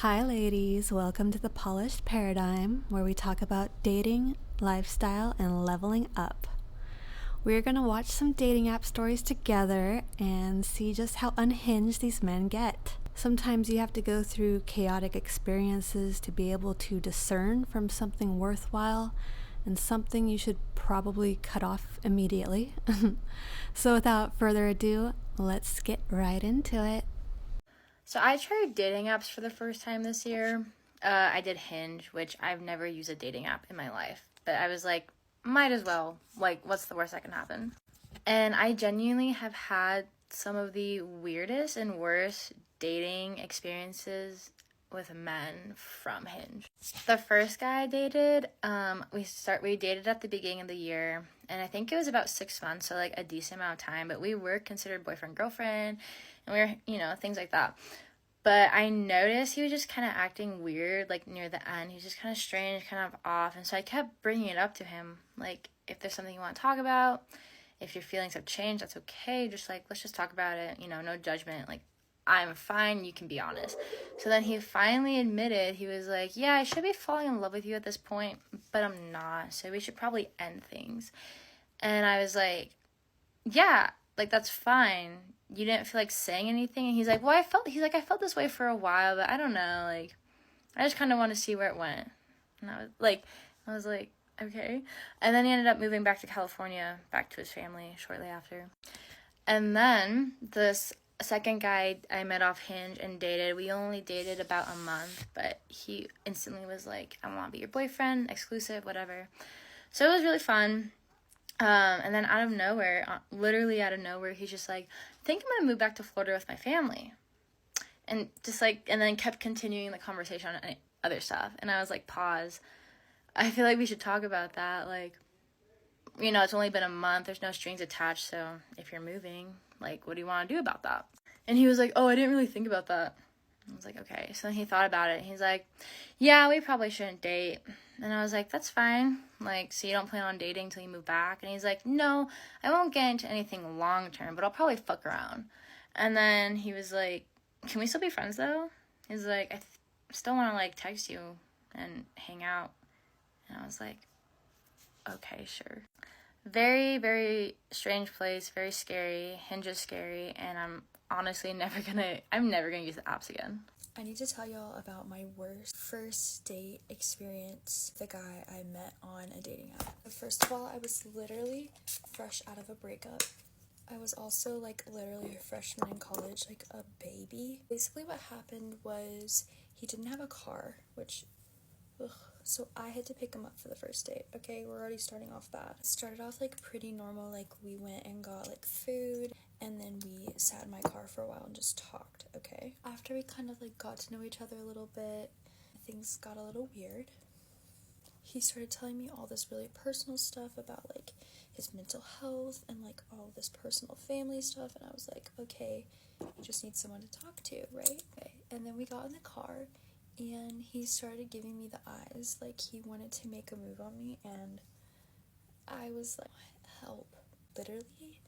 Hi, ladies. Welcome to the Polished Paradigm, where we talk about dating, lifestyle, and leveling up. We're going to watch some dating app stories together and see just how unhinged these men get. Sometimes you have to go through chaotic experiences to be able to discern from something worthwhile and something you should probably cut off immediately. So without further ado, let's get right into it. So I tried dating apps for the first time this year. I did Hinge, which I've never used a dating app in my life. But I was like, might as well. Like, what's the worst that can happen? And I genuinely have had some of the weirdest and worst dating experiences with men from Hinge. The first guy I dated, we dated at the beginning of the year, and I think it was about 6 months, so like a decent amount of time, but we were considered boyfriend girlfriend, and we were, things like that. But I noticed he was just kind of acting weird, like near the end. He was just kind of strange, kind of off, and so I kept bringing it up to him, like if there's something you want to talk about, if your feelings have changed, that's okay. Just like let's just talk about it, no judgment. Like I'm fine, you can be honest. So then he finally admitted, he was like, yeah, I should be falling in love with you at this point, but I'm not, so we should probably end things. And I was like, yeah, like that's fine. You didn't feel like saying anything? And he's like, well, I felt this way for a while, but I don't know, like, I just kind of want to see where it went. And I was like, okay. And then he ended up moving back to California, back to his family shortly after. And then this second guy I met off Hinge and dated, we only dated about a month, but he instantly was like, I want to be your boyfriend, exclusive, whatever. So it was really fun. And then out of nowhere, literally out of nowhere, he's just like, I think I'm gonna move back to Florida with my family. And just like, and then kept continuing the conversation on other stuff. And I was like, pause. I feel like we should talk about that. Like, it's only been a month. There's no strings attached. So if you're moving, like, what do you want to do about that? And he was like, oh, I didn't really think about that. I was like, okay. So then he thought about it. He's like, yeah, we probably shouldn't date. And I was like, that's fine. Like, so you don't plan on dating until you move back? And he's like, no, I won't get into anything long term, but I'll probably fuck around. And then he was like, can we still be friends though? He's like, I still want to like text you and hang out. And I was like, okay, sure. Very, very strange place, very scary. Hinge is scary, and I'm never gonna use the apps again. I need to tell y'all about my worst first date experience, the guy I met on a dating app. First of all, I was literally fresh out of a breakup. I was also like literally a freshman in college, like a baby. Basically what happened was he didn't have a car, which, so I had to pick him up for the first date. Okay, we're already starting off bad. It started off like pretty normal, like we went and got like food, and then we sat in my car for a while and just talked, okay? After we kind of like got to know each other a little bit, things got a little weird. He started telling me all this really personal stuff about like his mental health and like all this personal family stuff, and I was like, okay, you just need someone to talk to, right? Okay. And then we got in the car and he started giving me the eyes, like he wanted to make a move on me, and I was like, help. Literally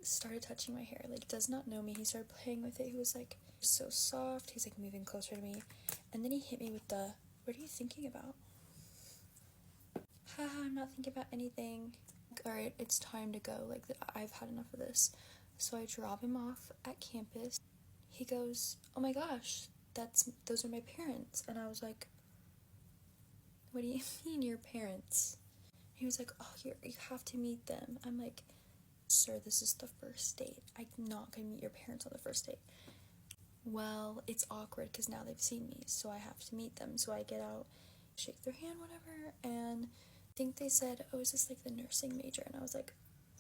started touching my hair, like does not know me. He started playing with it. He was like so soft. He's like moving closer to me, and then he hit me with the, what are you thinking about? Haha, I'm not thinking about anything. Alright, it's time to go, like I've had enough of this. So I drop him off at campus. He goes, oh my gosh, those are my parents. And I was like, what do you mean your parents? He was like, oh, you have to meet them. I'm like, sir, this is the first date. I'm not gonna meet your parents on the first date. Well, it's awkward because now they've seen me, so I have to meet them. So I get out, shake their hand, whatever, and I think they said, oh, is this like the nursing major? And I was like,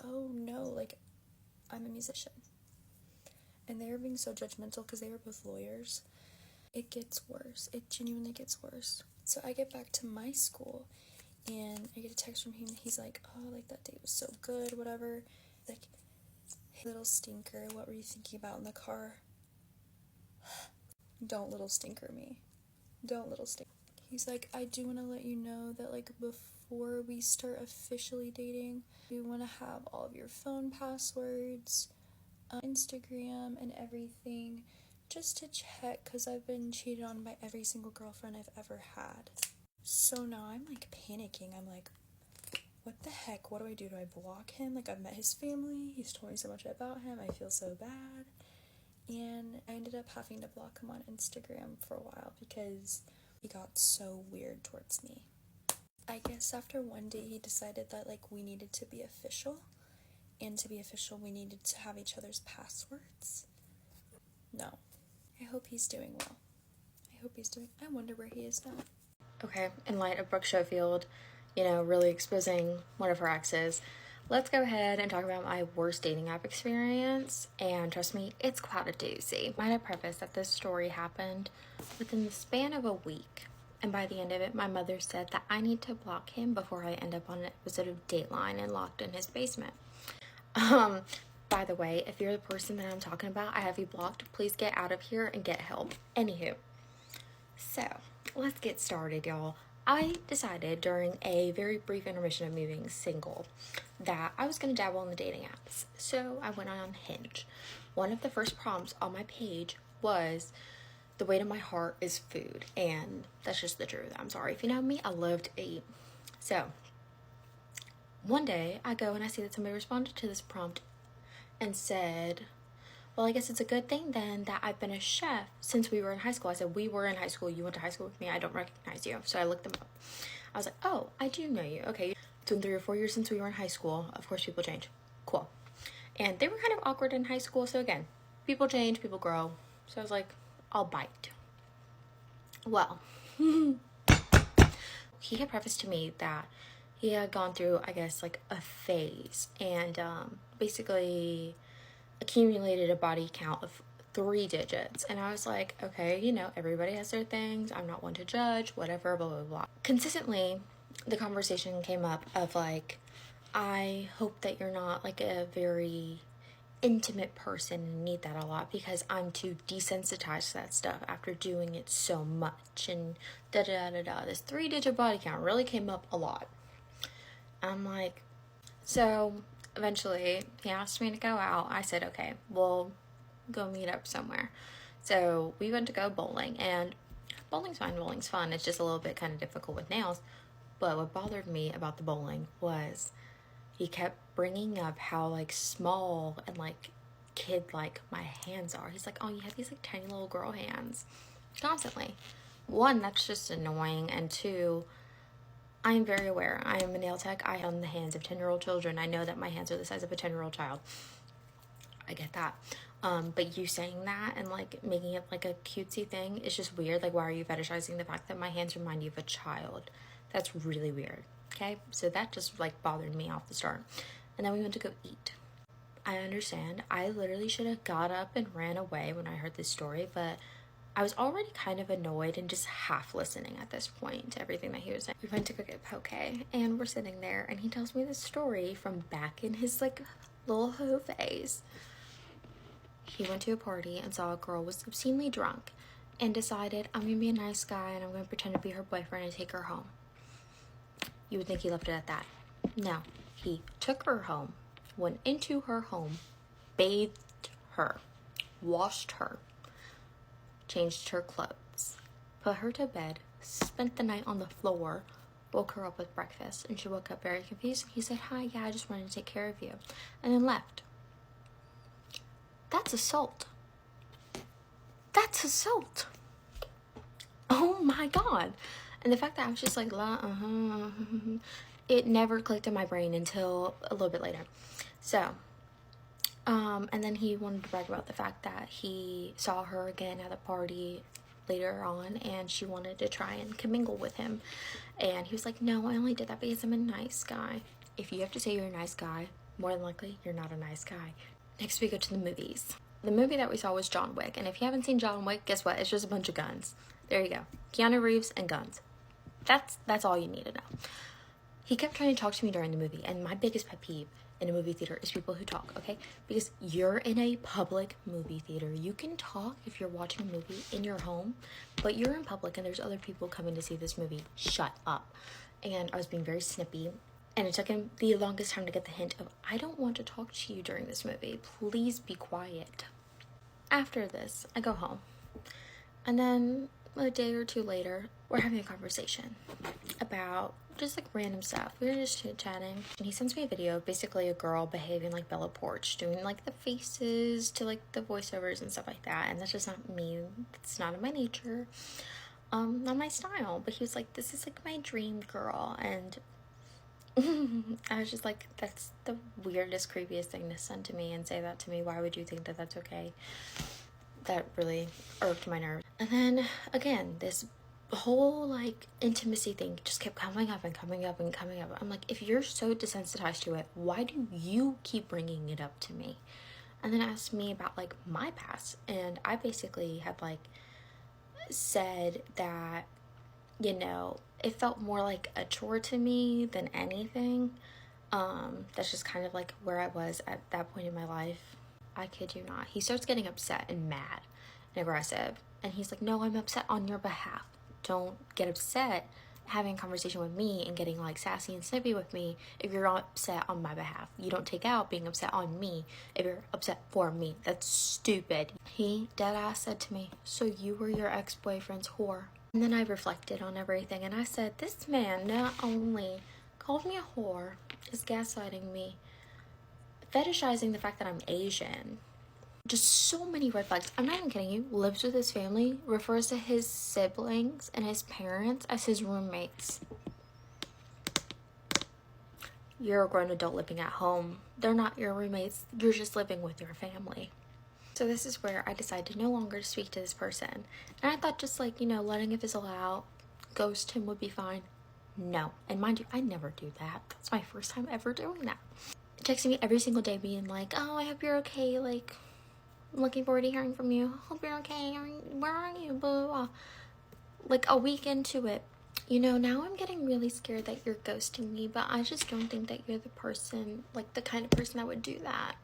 oh no, like I'm a musician. And they were being so judgmental because they were both lawyers. It gets worse. It genuinely gets worse. So I get back to my school and I get a text from him. He's like, oh, like that date was so good, whatever. Like, hey, little stinker, what were you thinking about in the car? Don't little stinker me. Don't little stinker. He's like, I do want to let you know that like before we start officially dating, we want to have all of your phone passwords, Instagram and everything, just to check, because I've been cheated on by every single girlfriend I've ever had. So now I'm like panicking. I'm like, what the heck? What do I do? Do I block him? Like, I've met his family. He's told me so much about him. I feel so bad. And I ended up having to block him on Instagram for a while because he got so weird towards me. I guess after one day he decided that like we needed to be official. And to be official, we needed to have each other's passwords. No. I hope he's doing well. I wonder where he is now. Okay, in light of Brooke Schofield, really exposing one of her exes, let's go ahead and talk about my worst dating app experience. And trust me, it's quite a doozy. Might I preface that this story happened within the span of a week. And by the end of it, my mother said that I need to block him before I end up on an episode of Dateline and locked in his basement. By the way, if you're the person that I'm talking about, I have you blocked. Please get out of here and get help. Anywho, so let's get started, y'all. I decided during a very brief intermission of me being single that I was going to dabble in the dating apps. So I went on Hinge. One of the first prompts on my page was, the weight of my heart is food. And that's just the truth. I'm sorry. If you know me, I love to eat. So one day I go and I see that somebody responded to this prompt and said, well, I guess it's a good thing then that I've been a chef since we were in high school. I said, we were in high school. You went to high school with me. I don't recognize you. So I looked them up. I was like, oh, I do know you. Okay. It's been 3 or 4 years since we were in high school. Of course, people change. Cool. And they were kind of awkward in high school. So again, people change, people grow. So I was like, I'll bite. Well, he had prefaced to me that he had gone through, I guess, like a phase and basically accumulated a body count of 3 digits. And I was like, okay, everybody has their things. I'm not one to judge, whatever, blah, blah, blah. Consistently, the conversation came up of like, I hope that you're not like a very intimate person and need that a lot because I'm too desensitized to that stuff after doing it so much. And da-da-da-da-da. This 3-digit body count really came up a lot. I'm like, so eventually he asked me to go out. I said, okay, we'll go meet up somewhere. So we went to go bowling, and bowling's fine, bowling's fun. It's just a little bit kind of difficult with nails. But what bothered me about the bowling was he kept bringing up how like small and like kid-like my hands are. He's like, oh, you have these like tiny little girl hands. Constantly. 1, that's just annoying. And 2, I am very aware. I am a nail tech. I am the hands of 10-year-old children. I know that my hands are the size of a 10-year-old child. I get that. But you saying that and like making it like a cutesy thing is just weird. Like, why are you fetishizing the fact that my hands remind you of a child? That's really weird. Okay? So that just like bothered me off the start. And then we went to go eat. I understand. I literally should have got up and ran away when I heard this story, but I was already kind of annoyed and just half listening at this point to everything that he was saying. We went to go get poke, and we're sitting there, and he tells me this story from back in his like little hoe phase. He went to a party and saw a girl was obscenely drunk and decided, I'm gonna be a nice guy and I'm gonna pretend to be her boyfriend and take her home. You would think he left it at that. No, he took her home, went into her home, bathed her, washed her, changed her clothes, put her to bed, spent the night on the floor, woke her up with breakfast, and she woke up very confused. He said, hi, yeah, I just wanted to take care of you, and then left. That's assault. That's assault. Oh my God. And the fact that I was just like, it never clicked in my brain until a little bit later. So, and then he wanted to brag about the fact that he saw her again at a party later on and she wanted to try and commingle with him. And he was like, no, I only did that because I'm a nice guy. If you have to say you're a nice guy, more than likely you're not a nice guy. Next we go to the movies. The movie that we saw was John Wick. And if you haven't seen John Wick, guess what? It's just a bunch of guns. There you go. Keanu Reeves and guns. That's all you need to know. He kept trying to talk to me during the movie. And my biggest pet peeve in a movie theater is people who talk, okay? Because you're in a public movie theater. You can talk if you're watching a movie in your home, but you're in public and there's other people coming to see this movie. Shut up. And I was being very snippy. And it took him the longest time to get the hint of, I don't want to talk to you during this movie. Please be quiet. after this, I go home. And then a day or two later, we're having a conversation about just like random stuff. We were just chit-chatting, and he sends me a video of basically a girl behaving like Bella Porch, doing like the faces to like the voiceovers and stuff like that. And that's just not me. It's not in my nature. Not my style. But he was like, this is like my dream girl. And I was just like, that's the weirdest, creepiest thing to send to me and say that to me. Why would you think that that's okay? That really irked my nerves. And then again, this whole like intimacy thing just kept coming up and coming up and coming up. I'm like, if you're so desensitized to it, why do you keep bringing it up to me? And then asked me about like my past, and I basically had like said that, you know, it felt more like a chore to me than anything. That's just kind of like where I was at that point in my life. I kid you not. He starts getting upset and mad and aggressive. And he's like, no, I'm upset on your behalf. Don't get upset having a conversation with me and getting like sassy and snippy with me if you're upset on my behalf. You don't take out being upset on me if you're upset for me. That's stupid. He dead ass said to me, so you were your ex-boyfriend's whore. And then I reflected on everything, and I said, this man not only called me a whore, is gaslighting me, fetishizing the fact that I'm Asian. Just so many red flags. I'm not even kidding you. Lives with his family, refers to his siblings and his parents as his roommates. You're a grown adult living at home. They're not your roommates. You're just living with your family. So this is where I decided no longer to speak to this person. And I thought just like, you know, letting it fizzle out, ghost him would be fine. No. And mind you, I never do that. That's my first time ever doing that. Texting me every single day being like, oh, I hope you're okay. Like, I'm looking forward to hearing from you. Hope you're okay. Where are you? Blah, blah, blah. Like a week into it, you know, now I'm getting really scared that you're ghosting me, but I just don't think that you're the person, like the kind of person that would do that.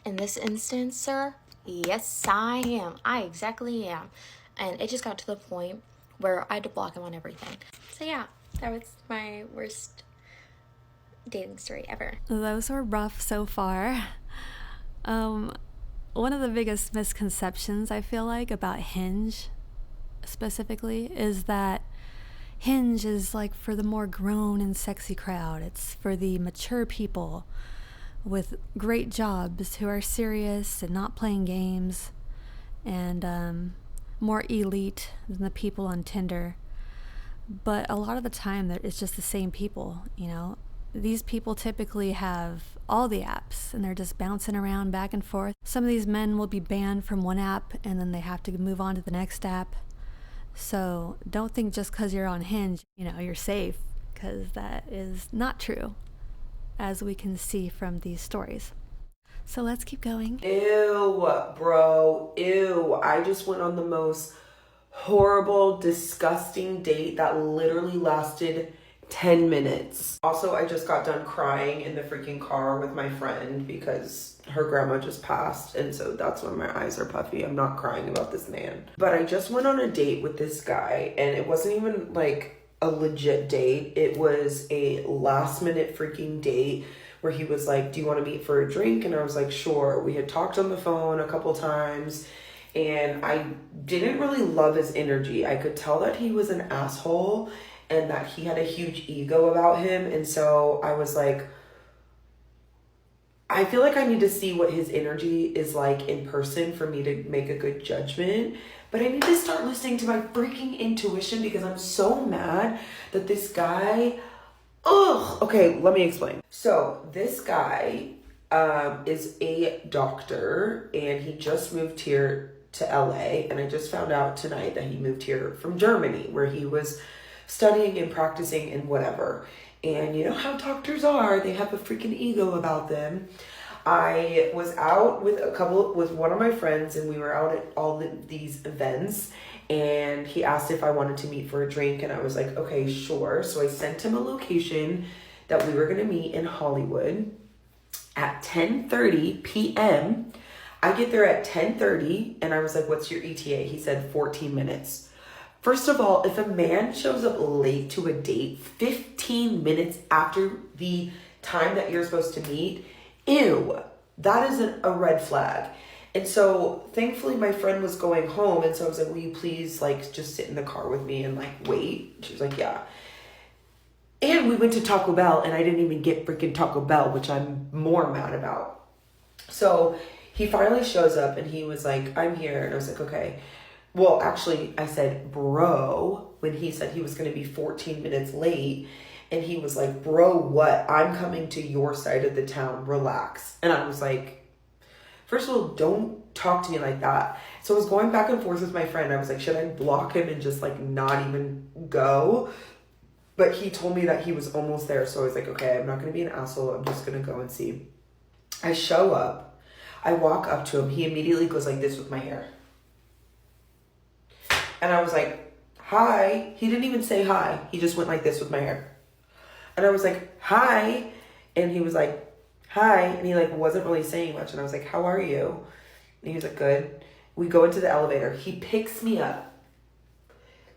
In this instance, sir, yes, I am. I exactly am. And it just got to the point where I had to block him on everything. So yeah, that was my worst dating story ever. Those were rough so far. One of the biggest misconceptions I feel like about Hinge specifically is that Hinge is like for the more grown and sexy crowd. It's for the mature people with great jobs who are serious and not playing games, and more elite than the people on Tinder. But a lot of the time it's just the same people, you know. These people typically have all the apps and they're just bouncing around back and forth. Some of these men will be banned from one app and then they have to move on to the next app. So don't think just because you're on Hinge, you know, you're safe, because that is not true, as we can see from these stories. So let's keep going. Ew, bro. Ew. I just went on the most horrible, disgusting date that literally lasted 10 minutes. Also, I just got done crying in the freaking car with my friend because her grandma just passed, and so that's why my eyes are puffy. I'm not crying about this man. But I just went on a date with this guy, and it wasn't even like a legit date. It was a last minute freaking date where he was like, do you want to meet for a drink? And I was like, sure. We had talked on the phone a couple times, and I didn't really love his energy. I could tell that he was an asshole and that he had a huge ego about him. And so I was like, I feel like I need to see what his energy is like in person for me to make a good judgment. But I need to start listening to my freaking intuition because I'm so mad that this guy, okay, let me explain. So this guy is a doctor, and he just moved here to LA. And I just found out tonight that he moved here from Germany, where he was studying and practicing and whatever. And you know how doctors are, they have a freaking ego about them. I was out with one of my friends, and we were out at all these events, and he asked if I wanted to meet for a drink, and I was like, okay, sure. So I sent him a location that we were going to meet in Hollywood at 10:30 p.m. I get there at 10:30, and I was like, what's your ETA? He said 14 minutes. First of all, if a man shows up late to a date 15 minutes after the time that you're supposed to meet, ew, that is a red flag. And so thankfully my friend was going home, and so I was like, will you please like just sit in the car with me and like wait? She was like, yeah. And we went to Taco Bell, and I didn't even get freaking Taco Bell, which I'm more mad about. So he finally shows up, and he was like, I'm here. And I was like, okay. Well, actually, I said, bro, when he said he was going to be 14 minutes late. And he was like, bro, what? I'm coming to your side of the town. Relax. And I was like, first of all, don't talk to me like that. So I was going back and forth with my friend. I was like, should I block him and just like not even go? But he told me that he was almost there. So I was like, okay, I'm not going to be an asshole. I'm just going to go and see. I show up. I walk up to him. He immediately goes like this with my hair. And I was like, hi. He didn't even say hi. He just went like this with my hair. And I was like, hi. And he was like, hi. And he like wasn't really saying much. And I was like, how are you? And he was like, good. We go into the elevator. He picks me up,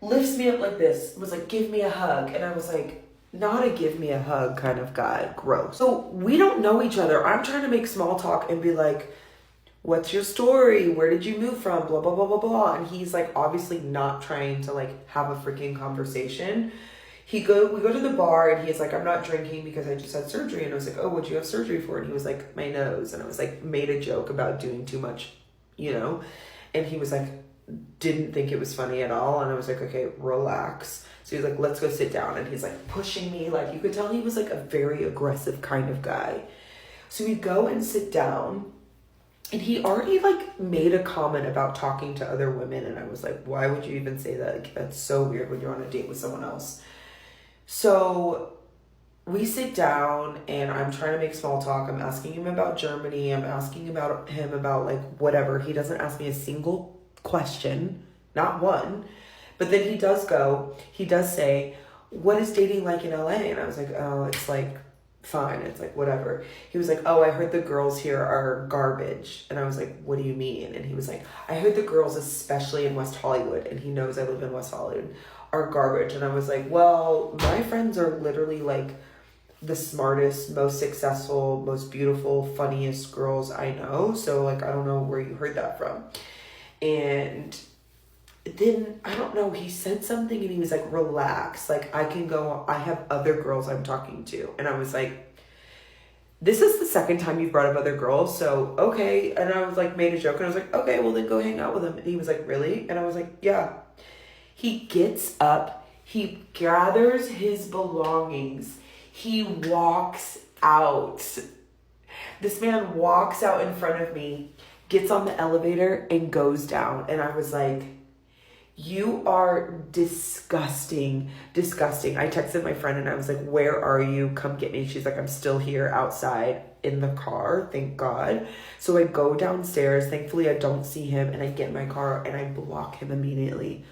lifts me up like this, was like, give me a hug. And I was like, not a give me a hug kind of guy. Gross. So we don't know each other. I'm trying to make small talk and be like, what's your story? Where did you move from? Blah, blah, blah, blah, blah. And he's like obviously not trying to like have a freaking conversation. We go to the bar, and he's like, I'm not drinking because I just had surgery. And I was like, oh, what'd you have surgery for? And he was like, my nose. And I was like, made a joke about doing too much, you know? And he was like, didn't think it was funny at all. And I was like, okay, relax. So he's like, let's go sit down. And he's like pushing me. Like you could tell he was like a very aggressive kind of guy. So we go and sit down, and he already like made a comment about talking to other women. And I was like, why would you even say that? Like, that's so weird when you're on a date with someone else. So we sit down, and I'm trying to make small talk. I'm asking him about Germany. I'm asking about him about like whatever. He doesn't ask me a single question, not one. But then he does say, what is dating like in LA? And I was like, oh, it's like fine. It's like whatever. He was like, oh, I heard the girls here are garbage. And I was like, what do you mean? And he was like, I heard the girls, especially in West Hollywood, and he knows I live in West Hollywood, are garbage. And I was like, well, my friends are literally like the smartest, most successful, most beautiful, funniest girls I know. So like, I don't know where you heard that from. And then, I don't know, he said something, and he was like, relax. Like, I can go, I have other girls I'm talking to. And I was like, this is the second time you've brought up other girls. So, okay. And I was like, made a joke. And I was like, okay, well then go hang out with him. And he was like, really? And I was like, yeah. He gets up, he gathers his belongings, he walks out. This man walks out in front of me, gets on the elevator, and goes down. And I was like, you are disgusting, disgusting. I texted my friend, and I was like, where are you? Come get me. She's like, I'm still here outside in the car, thank God. So I go downstairs. Thankfully, I don't see him, and I get in my car, and I block him immediately.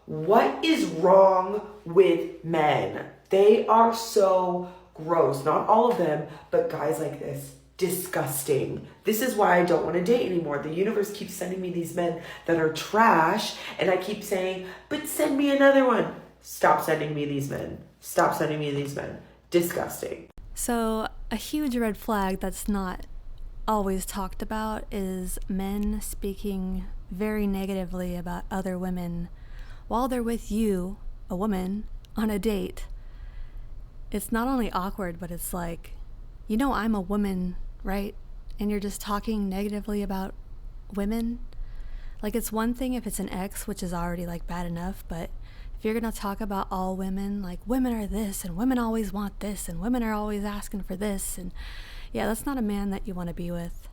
What is wrong with men? They are so gross. Not all of them, but guys like this. Disgusting. This is why I don't want to date anymore. The universe keeps sending me these men that are trash, and I keep saying, but send me another one. Stop sending me these men. Stop sending me these men. Disgusting. So a huge red flag that's not always talked about is men speaking very negatively about other women while they're with you, a woman, on a date. It's not only awkward, but it's like, you know, I'm a woman, right? And you're just talking negatively about women. Like, it's one thing if it's an ex, which is already like bad enough, but if you're gonna talk about all women, like women are this, and women always want this, and women are always asking for this, and yeah, that's not a man that you want to be with.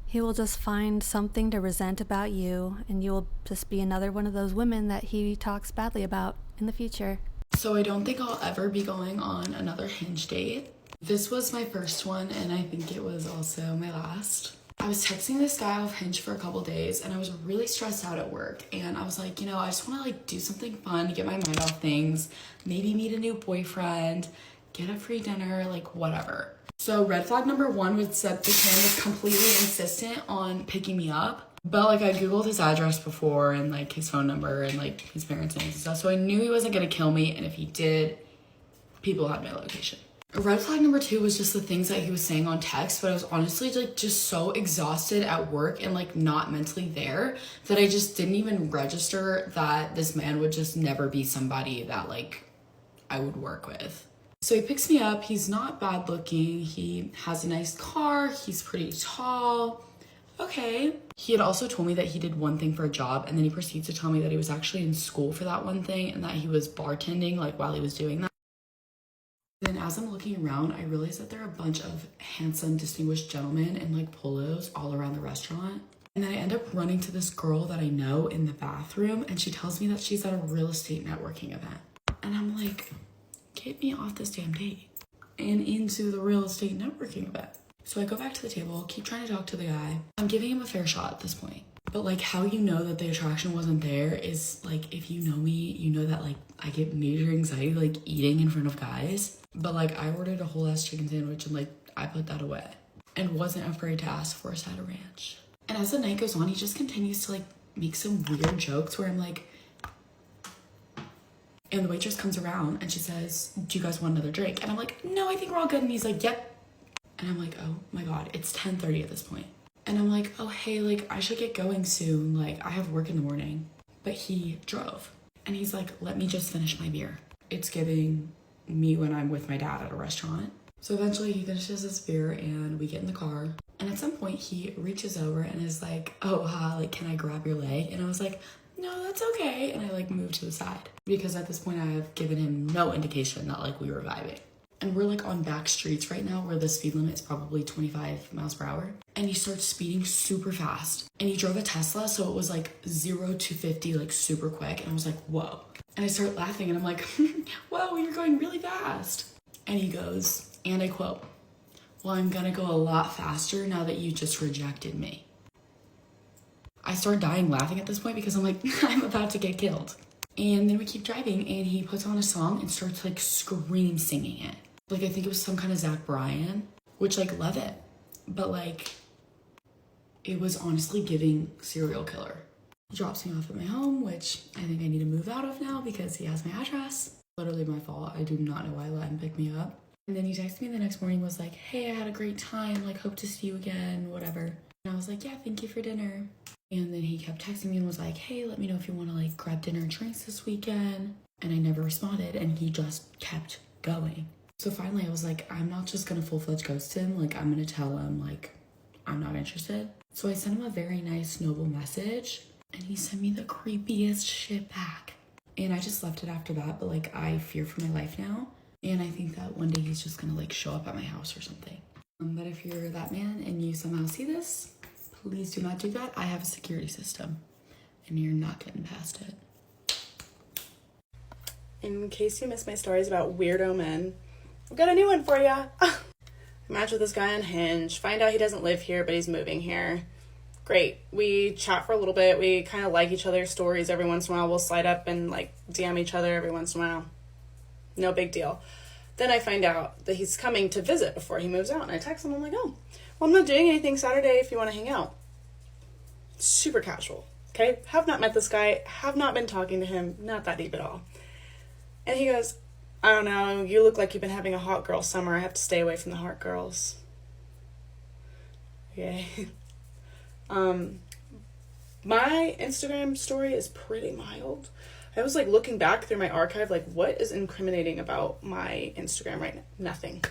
He will just find something to resent about you, and you will just be another one of those women that he talks badly about in the future. So I don't think I'll ever be going on another Hinge date. This was my first one, and I think it was also my last. I was texting this guy off Hinge for a couple days, and I was really stressed out at work, and I was like, you know, I just want to like do something fun to get my mind off things, maybe meet a new boyfriend, get a free dinner, like whatever. So red flag number one was that this man was completely insistent on picking me up. But like I googled his address before, and like his phone number, and like his parents' names and stuff, so I knew he wasn't gonna kill me, and if he did, people had my location. Red flag number 2 was just the things that he was saying on text, but I was honestly like just so exhausted at work and like not mentally there that I just didn't even register that this man would just never be somebody that like I would work with. So he picks me up. He's not bad looking. He has a nice car. He's pretty tall. Okay. He had also told me that he did one thing for a job, and then he proceeds to tell me that he was actually in school for that one thing and that he was bartending like while he was doing that. Then as I'm looking around, I realize that there are a bunch of handsome, distinguished gentlemen in like polos all around the restaurant. And then I end up running to this girl that I know in the bathroom, and she tells me that she's at a real estate networking event. And I'm like, get me off this damn date and into the real estate networking event. So I go back to the table, keep trying to talk to the guy. I'm giving him a fair shot at this point. But like how you know that the attraction wasn't there is like, if you know me, you know that like I get major anxiety like eating in front of guys. But like I ordered a whole ass chicken sandwich and like I put that away and wasn't afraid to ask for a side of ranch. And as the night goes on, he just continues to like make some weird jokes where I'm like, and the waitress comes around and she says, do you guys want another drink? And I'm like, no, I think we're all good. And he's like, yep. And I'm like, oh my God, it's 10:30 at this point. And I'm like, oh, hey, like I should get going soon. Like I have work in the morning. But he drove. And he's like, let me just finish my beer. It's giving me when I'm with my dad at a restaurant. So eventually he finishes his beer and we get in the car. And at some point he reaches over and is like, oh, like, can I grab your leg? And I was like, no, that's okay. And I like moved to the side because at this point I have given him no indication that like we were vibing. And we're like on back streets right now where the speed limit is probably 25 miles per hour. And he starts speeding super fast. And he drove a Tesla, so it was like 0 to 50 like super quick. And I was like, whoa. And I start laughing and I'm like, whoa, you're going really fast. And he goes, and I quote, well, I'm gonna go a lot faster now that you just rejected me. I start dying laughing at this point because I'm like, I'm about to get killed. And then we keep driving and he puts on a song and starts like scream singing it. Like I think it was some kind of Zach Bryan, which like love it. But like it was honestly giving serial killer. He drops me off at my home, which I think I need to move out of now because he has my address. Literally my fault. I do not know why I let him pick me up. And then he texted me the next morning, was like, hey, I had a great time. Like hope to see you again, whatever. And I was like, yeah, thank you for dinner. And then he kept texting me and was like, hey, let me know if you want to like grab dinner and drinks this weekend. And I never responded and he just kept going. So finally I was like, I'm not just gonna full-fledged ghost him. Like I'm gonna tell him like I'm not interested. So I sent him a very nice noble message and he sent me the creepiest shit back. And I just left it after that, but like I fear for my life now. And I think that one day he's just gonna like show up at my house or something. But if you're that man and you somehow see this, please do not do that. I have a security system and you're not getting past it. In case you missed my stories about weirdo men, I've got a new one for ya. Match with this guy on Hinge. Find out he doesn't live here, but he's moving here. Great. We chat for a little bit. We kind of like each other's stories every once in a while. We'll slide up and like DM each other every once in a while. No big deal. Then I find out that he's coming to visit before he moves out. And I text him. I'm like, oh, well, I'm not doing anything Saturday if you want to hang out. Super casual. Okay? Have not met this guy. Have not been talking to him. Not that deep at all. And he goes, I don't know. You look like you've been having a hot girl summer. I have to stay away from the hot girls. Okay. My Instagram story is pretty mild. I was like looking back through my archive, like what is incriminating about my Instagram right now? Nothing.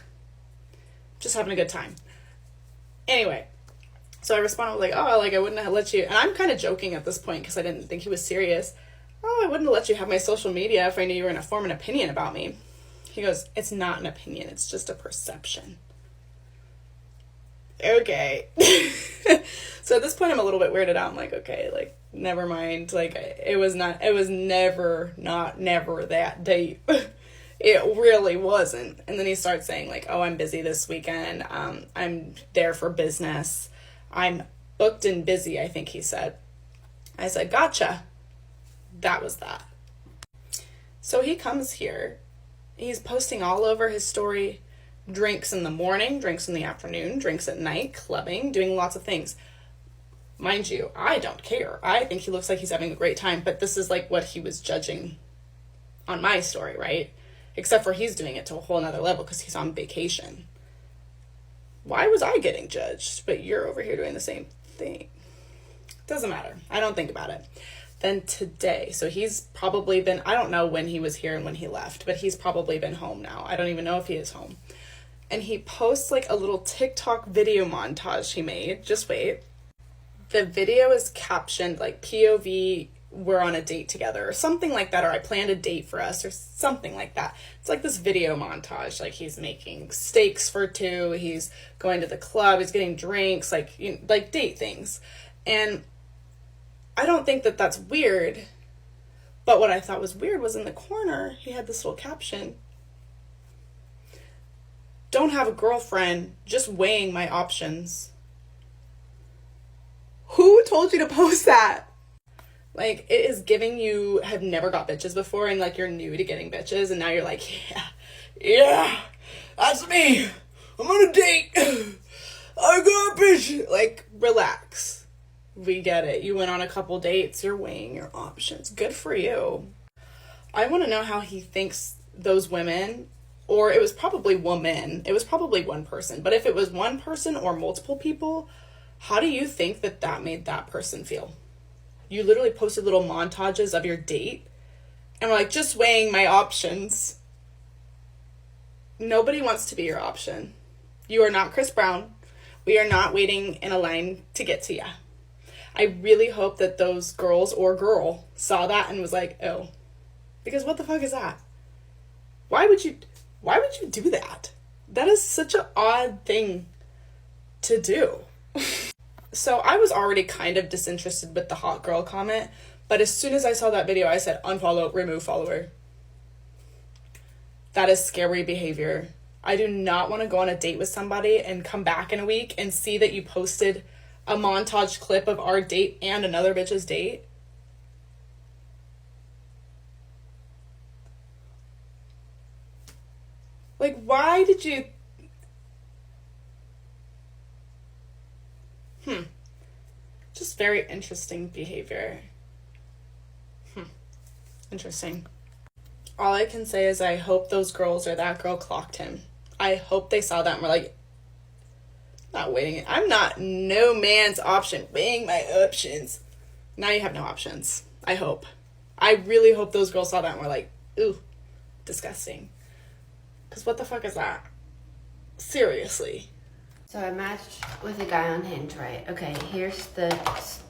Just having a good time. Anyway, so I responded like, oh, like I wouldn't have let you, and I'm kind of joking at this point because I didn't think he was serious. Oh, I wouldn't have let you have my social media if I knew you were going to form an opinion about me. He goes, it's not an opinion, it's just a perception. Okay. So at this point I'm a little bit weirded out. I'm like, okay, like never mind. Like it was never that deep. It really wasn't. And then he starts saying like, oh, I'm busy this weekend. I'm there for business. I'm booked and busy, I think he said. I said, gotcha. That was that. So he comes here. He's posting all over his story. Drinks in the morning, drinks in the afternoon, drinks at night, clubbing, doing lots of things. Mind you, I don't care. I think he looks like he's having a great time, but this is like what he was judging on my story, right? Except for he's doing it to a whole nother level because he's on vacation. Why was I getting judged, but you're over here doing the same thing? Doesn't matter. I don't think about it. Then today, so he's probably been, I don't know when he was here and when he left, but he's probably been home now. I don't even know if he is home. And he posts like a little TikTok video montage he made. Just wait. The video is captioned like POV, we're on a date together or something like that, or I planned a date for us or something like that. It's like this video montage, like he's making steaks for two, he's going to the club, he's getting drinks, like, you know, like date things. And I don't think that that's weird, but what I thought was weird was in the corner he had this little caption: don't have a girlfriend, just weighing my options. Who told you to post that? Like, it is giving you have never got bitches before and like you're new to getting bitches and now you're like, yeah, that's me. I'm on a date. I got a bitch. Like, relax. We get it. You went on a couple dates. You're weighing your options. Good for you. I want to know how he thinks those women, or it was probably women. It was probably one person. But if it was one person or multiple people, how do you think that that made that person feel? You literally posted little montages of your date and were like, just weighing my options. Nobody wants to be your option. You are not Chris Brown. We are not waiting in a line to get to you. I really hope that those girls or girl saw that and was like, oh, because what the fuck is that? Why would you do that? That is such an odd thing to do. So I was already kind of disinterested with the hot girl comment, but as soon as I saw that video, I said, unfollow, remove follower. That is scary behavior. I do not want to go on a date with somebody and come back in a week and see that you posted a montage clip of our date and another bitch's date. Like, why did you... Just very interesting behavior. Interesting. All I can say is I hope those girls or that girl clocked him. I hope they saw that and were like, not waiting. I'm not no man's option. Weighing my options. Now you have no options. I hope. I really hope those girls saw that and were like, ooh, disgusting. Because what the fuck is that? Seriously. So I matched with a guy on Hinge, right? Okay, here's the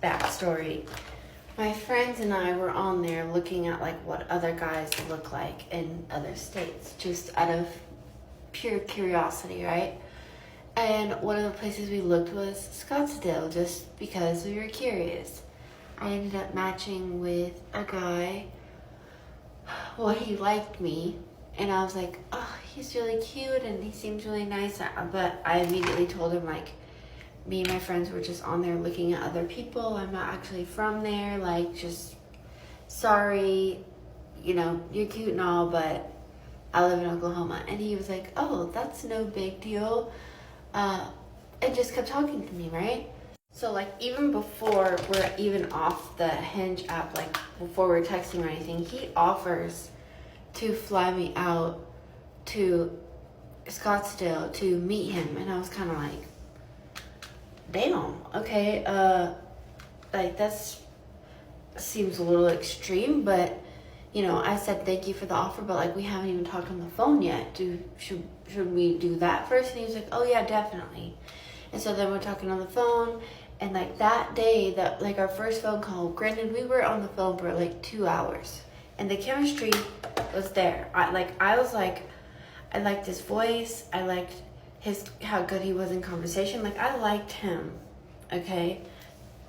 backstory. My friends and I were on there looking at like what other guys look like in other states, just out of pure curiosity, right? And one of the places we looked was Scottsdale, just because we were curious. I ended up matching with a guy. Well, he liked me. And I was like, oh, he's really cute and he seems really nice. But I immediately told him, like, me and my friends were just on there looking at other people. I'm not actually from there. Like, just sorry, you know, you're cute and all, but I live in Oklahoma. And he was like, oh, that's no big deal. And just kept talking to me, right? So, like, even before we're even off the Hinge app, like, before we're texting or anything, he offers to fly me out to Scottsdale to meet him. And I was kind of like, damn, okay, like, that's seems a little extreme, but, you know, I said thank you for the offer, but, like, we haven't even talked on the phone yet. Should we do that first? And he was like, oh, yeah, definitely. And so then we're talking on the phone, and, like, that day, that, like, our first phone call, granted, we were on the phone for, like, 2 hours, and the chemistry was there. I was like, I liked his voice. I liked how good he was in conversation. Like, I liked him, okay?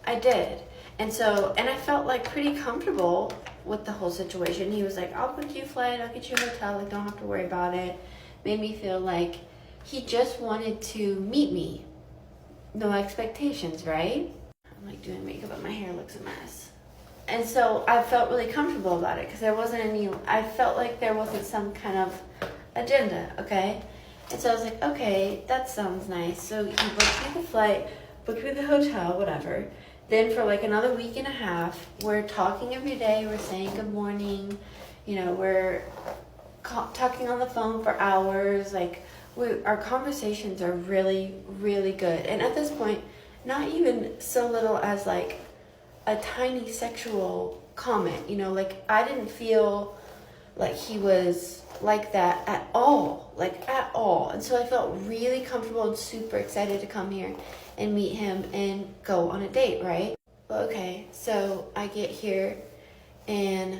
I did. And I felt, like, pretty comfortable with the whole situation. He was like, I'll book you a flight, I'll get you a hotel, like, don't have to worry about it. Made me feel like he just wanted to meet me. No expectations, right? I'm, like, doing makeup, but my hair looks a mess. And so I felt really comfortable about it because I felt like there wasn't some kind of agenda, okay? And so I was like, okay, that sounds nice. So he booked me the flight, booked me the hotel, whatever. Then for like another week and a half, we're talking every day. We're saying good morning. You know, we're talking on the phone for hours. Like, our conversations are really, really good. And at this point, not even so little as like a tiny sexual comment, you know, like I didn't feel like he was like that at all, like at all. And so I felt really comfortable and super excited to come here and meet him and go on a date, right? Well, okay, so I get here and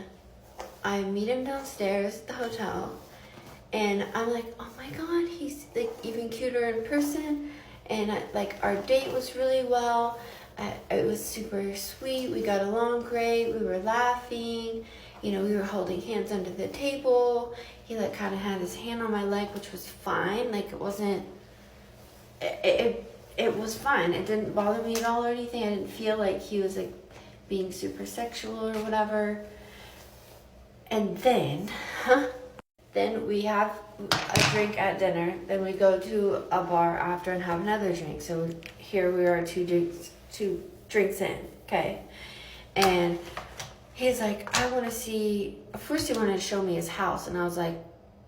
I meet him downstairs at the hotel, and I'm like, oh my god, he's like even cuter in person. And like our date was really well. It was super sweet. We got along great. We were laughing. You know, we were holding hands under the table. He like kind of had his hand on my leg, which was fine. Like it wasn't. It was fine. It didn't bother me at all or anything. I didn't feel like he was like being super sexual or whatever. And then, then we have a drink at dinner. Then we go to a bar after and have another drink. So here we are, two drinks in, okay? And he's like, I want to see. First, he wanted to show me his house, and I was like,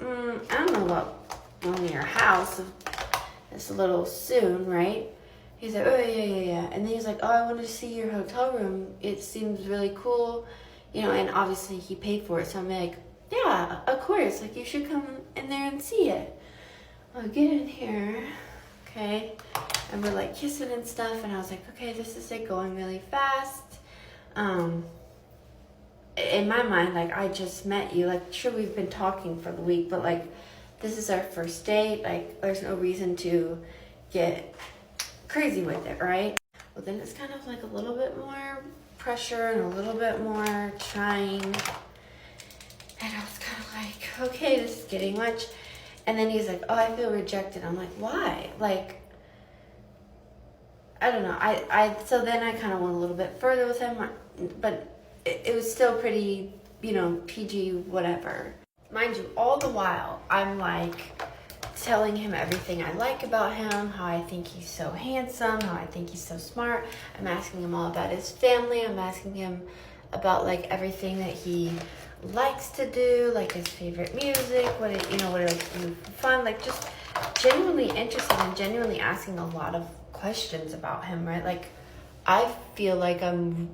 I don't know about going to your house. It's a little soon, right? He's like, oh yeah. And then he's like, oh, I want to see your hotel room. It seems really cool, you know. And obviously, he paid for it, so I'm like, yeah, of course. Like, you should come in there and see it. I'll get in here, okay? And we're like kissing and stuff, and I was like, okay, this is like going really fast. In my mind, like, I just met you. Like, sure, we've been talking for the week, but like, this is our first date. Like, there's no reason to get crazy with it, right? Well, then it's kind of like a little bit more pressure and a little bit more trying. And I was kind of like, okay, this is getting much. And then he's like, oh, I feel rejected. I'm like, why? Like, I don't know. So then I kind of went a little bit further with him, but it was still pretty, you know, PG, whatever. Mind you, all the while, I'm like telling him everything I like about him, how I think he's so handsome, how I think he's so smart. I'm asking him all about his family. I'm asking him about like everything that he likes to do, like his favorite music, what he likes to do for fun, like just genuinely interested and genuinely asking a lot of questions about him, right? Like, I feel like I'm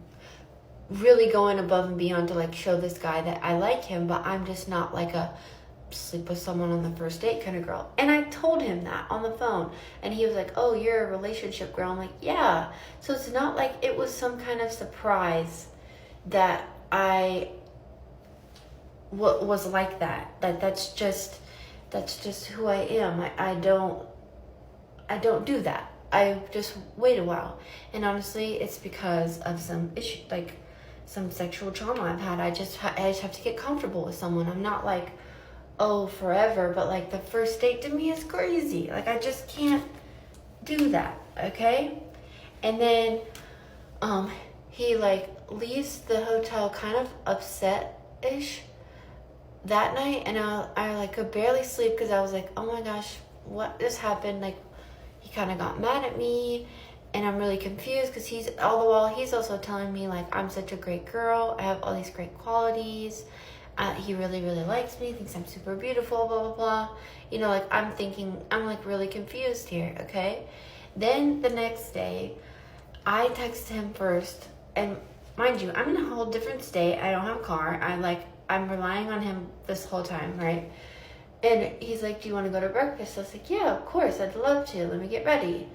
really going above and beyond to like show this guy that I like him, but I'm just not like a sleep with someone on the first date kind of girl. And I told him that on the phone, and he was like, oh, you're a relationship girl. I'm like, yeah. So it's not like it was some kind of surprise that I was like that. That's just who I am. I don't do that. I just wait a while. And honestly, it's because of some issue, like some sexual trauma I've had. I just have to get comfortable with someone. I'm not like, oh, forever, but like the first date to me is crazy. Like, I just can't do that, okay? And then he like leaves the hotel kind of upset-ish that night, and I like could barely sleep because I was like, oh my gosh, what just happened? Like, he kind of got mad at me, and I'm really confused because he's also telling me like I'm such a great girl, I have all these great qualities, he really, really likes me, thinks I'm super beautiful, blah blah blah. You know, like I'm like really confused here, okay? Then the next day I text him first, and mind you, I'm in a whole different state. I don't have a car. I'm relying on him this whole time, right? And he's like, do you want to go to breakfast? I was like, yeah, of course, I'd love to. Let me get ready.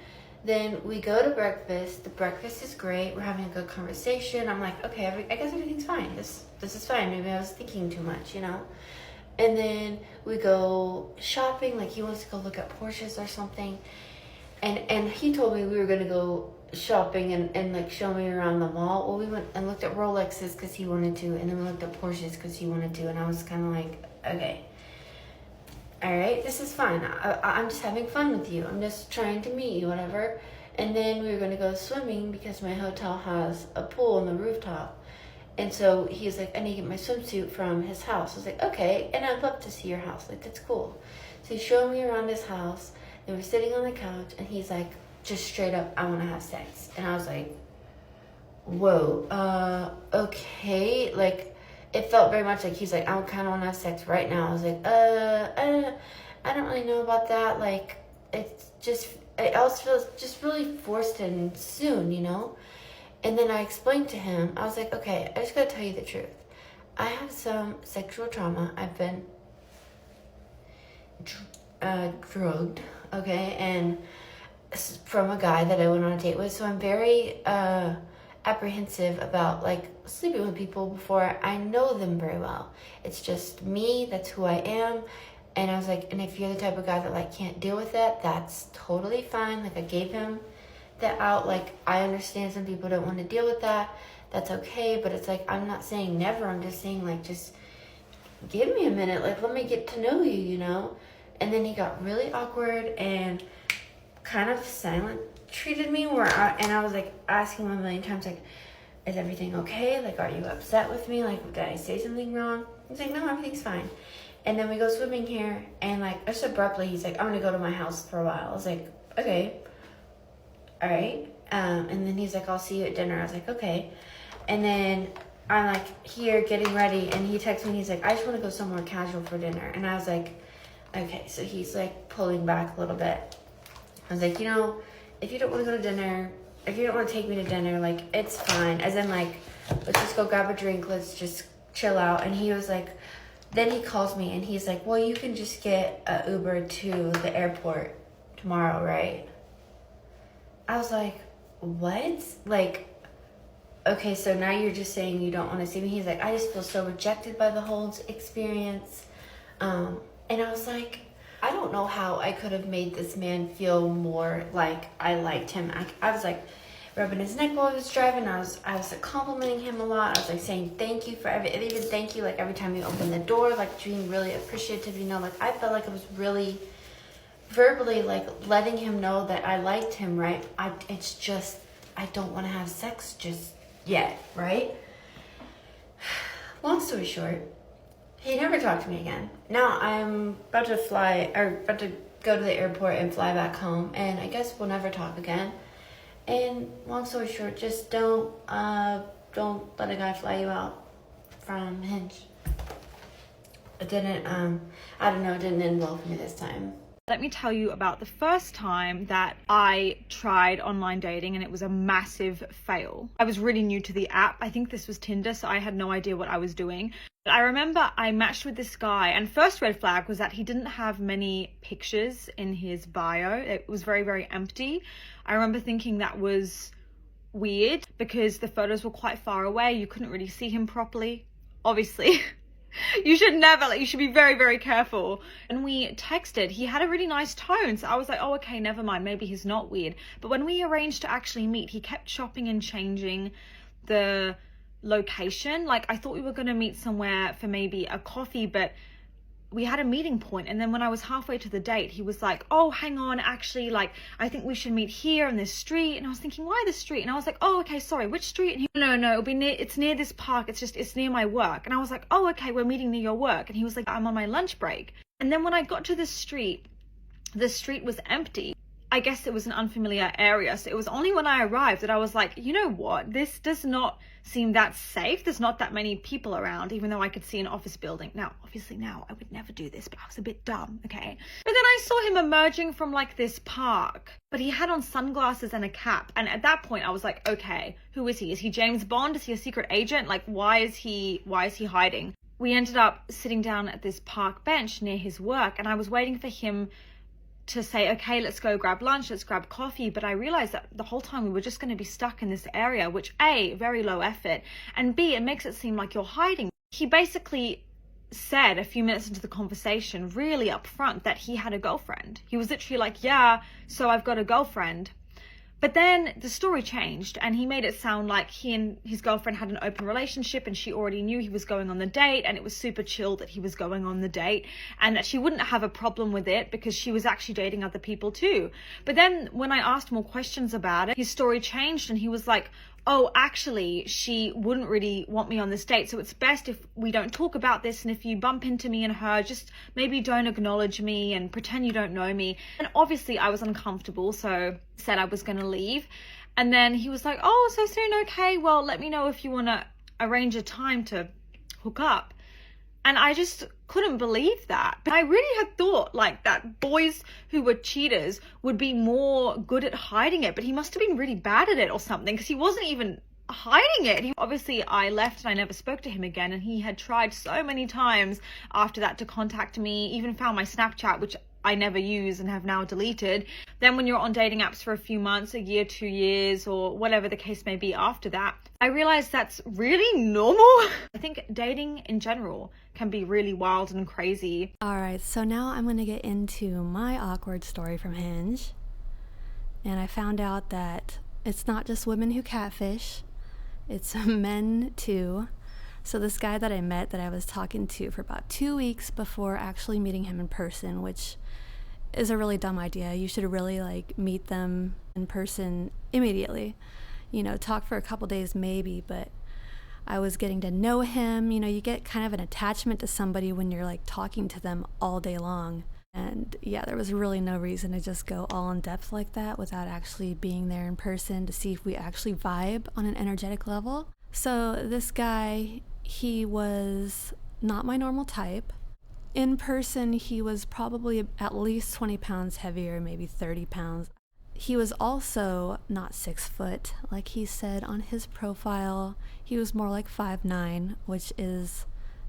Then we go to breakfast. The breakfast is great. We're having a good conversation. I'm like, okay, I guess everything's fine. This is fine. Maybe I was thinking too much, you know? And then we go shopping. Like, he wants to go look at Porsches or something. And he told me we were going to go shopping and like show me around the mall. Well, we went and looked at Rolexes because he wanted to. And then we looked at Porsches because he wanted to. And I was kind of like, okay. All right, this is fine. I'm just having fun with you. I'm just trying to meet you, whatever. And then we were going to go swimming because my hotel has a pool on the rooftop. And so he's like, I need to get my swimsuit from his house. I was like, okay, and I'd love to see your house. Like, that's cool. So he showed me around his house. They were sitting on the couch, and he's like, just straight up, I want to have sex. And I was like, whoa, okay. Like, it felt very much like he's like, I kind of want to have sex right now. I was like, I don't really know about that. Like, it also feels just really forced and soon, you know? And then I explained to him, I was like, okay, I just gotta tell you the truth. I have some sexual trauma. I've been drugged, okay? And from a guy that I went on a date with. So I'm very apprehensive about like sleeping with people before I know them very well. It's just me, that's who I am. And I was like, and if you're the type of guy that like can't deal with that, that's totally fine. Like I gave him that out. Like I understand some people don't want to deal with that. That's okay. But it's like, I'm not saying never. I'm just saying like, just give me a minute. Like, let me get to know you, you know? And then he got really awkward and kind of silent treated me and I was like asking him a million times, like, is everything okay? Like, are you upset with me? Like, did I say something wrong? He's like, no, everything's fine. And then we go swimming here, and like just abruptly he's like, I'm gonna go to my house for a while. I was like, okay, all right. And then he's like, I'll see you at dinner. I was like, okay. And then I'm like here getting ready, and he texts me and he's like, I just want to go somewhere casual for dinner. And I was like, okay. So he's like pulling back a little bit. I was like, you know, if you don't want to go to dinner, if you don't want to take me to dinner, like, it's fine. As in, like, let's just go grab a drink. Let's just chill out. And he was like, then he calls me and he's like, well, you can just get an Uber to the airport tomorrow, right? I was like, what? Like, okay, so now you're just saying you don't want to see me. He's like, I just feel so rejected by the whole experience. And I was like, I don't know how I could have made this man feel more like I liked him. I was like rubbing his neck while I was driving. I was like complimenting him a lot. I was like saying thank you for even thank you like every time you open the door, like being really appreciative, you know, like I felt like I was really verbally like letting him know that I liked him, right? It's just I don't want to have sex just yet, right? Long story short, he never talked to me again. Now I'm about to go to the airport and fly back home, and I guess we'll never talk again. And long story short, just don't let a guy fly you out from Hinge. It didn't, it didn't involve me this time. Let me tell you about the first time that I tried online dating, and it was a massive fail. I was really new to the app. I think this was Tinder, so I had no idea what I was doing. But I remember I matched with this guy, and first red flag was that he didn't have many pictures in his bio. It was very, very empty. I remember thinking that was weird because the photos were quite far away. You couldn't really see him properly, obviously. You should be very, very careful. And we texted, he had a really nice tone. So I was like, oh, okay, never mind. Maybe he's not weird. But when we arranged to actually meet, he kept chopping and changing the location. Like I thought we were going to meet somewhere for maybe a coffee, but we had a meeting point. And then when I was halfway to the date, he was like, oh, hang on, actually, like, I think we should meet here in this street. And I was thinking, why this street? And I was like, oh, okay, sorry, which street? And he, no, it's near this park. It's near my work. And I was like, oh, okay, we're meeting near your work. And he was like, I'm on my lunch break. And then when I got to the street was empty. I guess it was an unfamiliar area. So it was only when I arrived that I was like, you know what? This does not seem that safe. There's not that many people around, even though I could see an office building. Now, obviously now I would never do this, but I was a bit dumb, okay? But then I saw him emerging from like this park, but he had on sunglasses and a cap. And at that point I was like, okay, who is he? Is he James Bond? Is he a secret agent? Like, why is he hiding? We ended up sitting down at this park bench near his work, and I was waiting for him to say, okay, let's go grab lunch, let's grab coffee. But I realized that the whole time we were just going to be stuck in this area, which A, very low effort, and B, it makes it seem like you're hiding. He basically said a few minutes into the conversation, really upfront, that he had a girlfriend. He was literally like, yeah, so I've got a girlfriend. But then the story changed, and he made it sound like he and his girlfriend had an open relationship, and she already knew he was going on the date, and it was super chill that he was going on the date, and that she wouldn't have a problem with it because she was actually dating other people too. But then when I asked more questions about it, his story changed, and he was like, oh, actually, she wouldn't really want me on this date, so it's best if we don't talk about this, and if you bump into me and her, just maybe don't acknowledge me and pretend you don't know me. And obviously I was uncomfortable, so said I was going to leave. And then he was like, oh, so soon? Okay, well, let me know if you want to arrange a time to hook up. And I just couldn't believe that. But I really had thought like that boys who were cheaters would be more good at hiding it, but he must have been really bad at it or something, because he wasn't even hiding it. Obviously I left and I never spoke to him again, and he had tried so many times after that to contact me, even found my Snapchat, which I never use and have now deleted. Then when you're on dating apps for a few months, a year, 2 years, or whatever the case may be after that, I realized that's really normal. I think dating in general can be really wild and crazy. All right, so now I'm going to get into my awkward story from Hinge. And I found out that it's not just women who catfish, it's men too. So this guy that I met, that I was talking to for about 2 weeks before actually meeting him in person, which is a really dumb idea. You should really like meet them in person immediately. You know, talk for a couple days maybe, but I was getting to know him. You know, you get kind of an attachment to somebody when you're like talking to them all day long. And yeah, there was really no reason to just go all in depth like that without actually being there in person to see if we actually vibe on an energetic level. So this guy, he was not my normal type. In person, he was probably at least 20 pounds heavier, maybe 30 pounds. He was also not 6 foot, like he said on his profile. He was more like 5'9", which is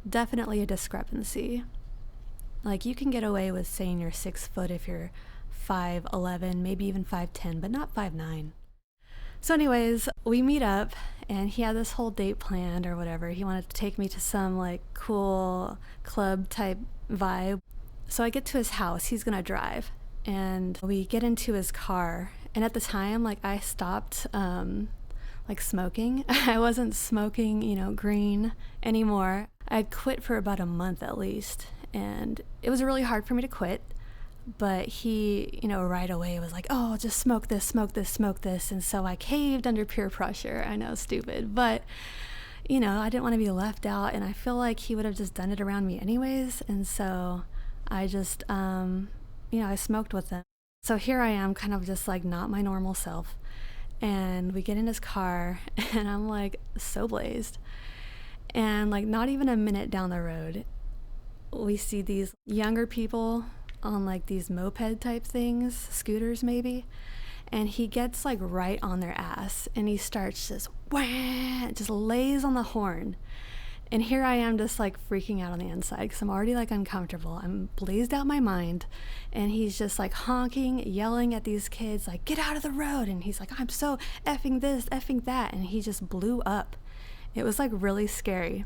definitely a discrepancy. Like, you can get away with saying you're 6 foot if you're 5'11", maybe even 5'10", but not 5'9". So anyways, we meet up, and he had this whole date planned or whatever. He wanted to take me to some like cool club type vibe. So I get to his house, he's gonna drive, and we get into his car. And at the time, like, I stopped like smoking. I wasn't smoking, you know, green anymore. I'd quit for about a month at least, and it was really hard for me to quit. But he, you know, right away was like, oh, just smoke this, smoke this, smoke this. And so I caved under peer pressure. I know, stupid. But, you know, I didn't want to be left out. And I feel like he would have just done it around me anyways. And so I just, you know, I smoked with him. So here I am, kind of just like not my normal self. And we get in his car, and I'm like so blazed. And like not even a minute down the road, we see these younger people on like these moped type things, scooters maybe, and he gets like right on their ass, and he starts just wham, just lays on the horn. And here I am just like freaking out on the inside because I'm already like uncomfortable. I'm blazed out my mind, and he's just like honking, yelling at these kids like, get out of the road. And he's like, I'm so effing this, effing that. And he just blew up. It was like really scary.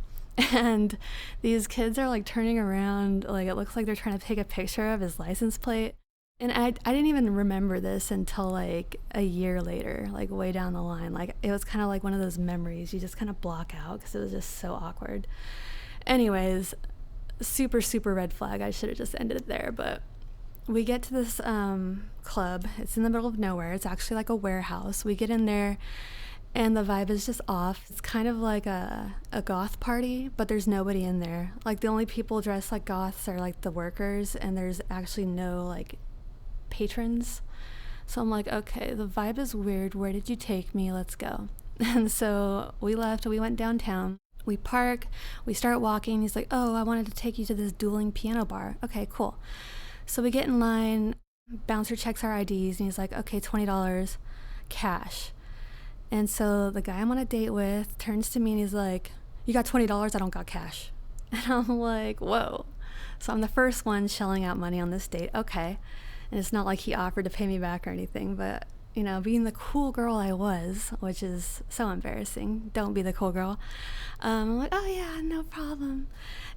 And these kids are like turning around, like it looks like they're trying to take a picture of his license plate. And I didn't even remember this until like a year later, like way down the line. Like it was kind of like one of those memories you just kind of block out because it was just so awkward. Anyways, super, super red flag. I should have just ended it there. But we get to this club. It's in the middle of nowhere. It's actually like a warehouse. We get in there, and the vibe is just off. It's kind of like a goth party, but there's nobody in there. Like the only people dressed like goths are like the workers, and there's actually no like patrons. So I'm like, okay, the vibe is weird. Where did you take me? Let's go. And so we left. We went downtown. We park. We start walking. He's like, oh, I wanted to take you to this dueling piano bar. Okay, cool. So we get in line. Bouncer checks our IDs, and he's like, okay, $20 cash. And so the guy I'm on a date with turns to me and he's like, you got $20? I don't got cash. And I'm like, whoa. So I'm the first one shelling out money on this date. Okay. And it's not like he offered to pay me back or anything, but, you know, being the cool girl I was, which is so embarrassing. Don't be the cool girl. I'm like, oh yeah, no problem.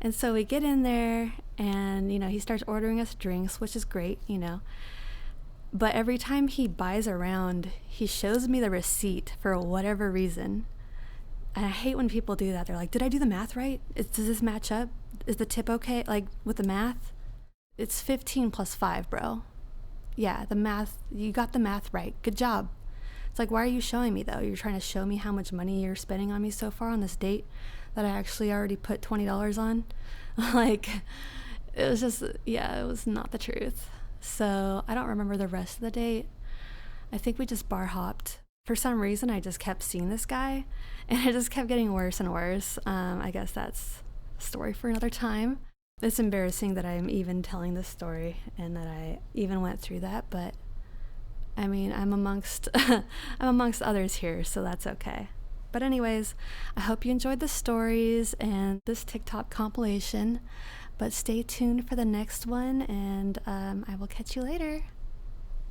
And so we get in there, and, you know, he starts ordering us drinks, which is great, you know. But every time he buys a round, he shows me the receipt for whatever reason. And I hate when people do that. They're like, did I do the math right? Does this match up? Is the tip okay? Like, with the math? It's 15 plus 5, bro. Yeah, the math, you got the math right. Good job. It's like, why are you showing me, though? You're trying to show me how much money you're spending on me so far on this date that I actually already put $20 on? Like, it was just, yeah, it was not the truth. So I don't remember the rest of the date. I think we just bar hopped. For some reason, I just kept seeing this guy, and it just kept getting worse and worse. I guess that's story for another time. It's embarrassing that I'm even telling this story and that I even went through that, but I mean, I'm amongst I'm amongst others here, so that's okay. But anyways, I hope you enjoyed the stories and this TikTok compilation, but stay tuned for the next one, and I will catch you later.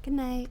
Good night.